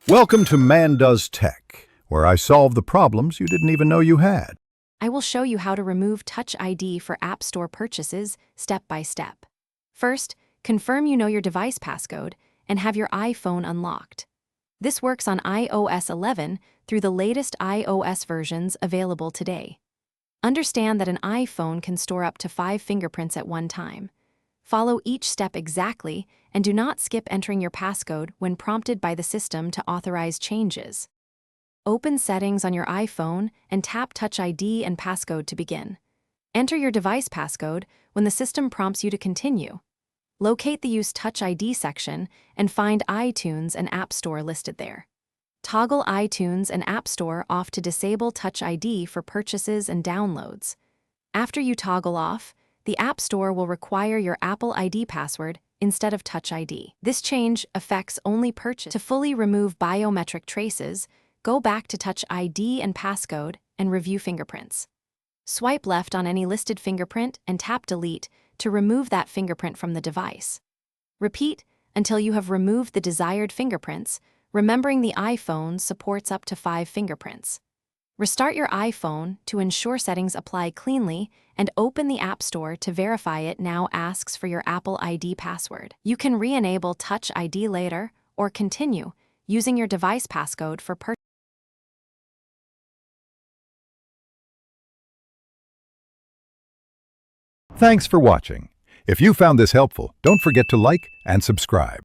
Welcome to Man Does Tech, where I solve the problems you didn't even know you had. I will show you how to remove Touch ID for App Store purchases step by step. First, confirm you know your device passcode and have your iPhone unlocked. This works on iOS 11 through the latest iOS versions available today. Understand that an iPhone can store up to 5 fingerprints at one time. Follow each step exactly and do not skip entering your passcode when prompted by the system to authorize changes. Open Settings on your iPhone and tap Touch ID and passcode to begin. Enter your device passcode when the system prompts you to continue. Locate the Use Touch ID section and find iTunes and App Store listed there. Toggle iTunes and App Store off to disable Touch ID for purchases and downloads. After you toggle off, the App Store will require your Apple ID password instead of Touch ID. This change affects only purchase. To fully remove biometric traces, go back to Touch ID and passcode and review fingerprints. Swipe left on any listed fingerprint and tap Delete to remove that fingerprint from the device. Repeat until you have removed the desired fingerprints, remembering the iPhone supports up to 5 fingerprints. Restart your iPhone to ensure settings apply cleanly and open the App Store to verify it now asks for your Apple ID password. You can re-enable Touch ID later or continue using your device passcode for purchase. Thanks for watching. If you found this helpful, don't forget to like and subscribe.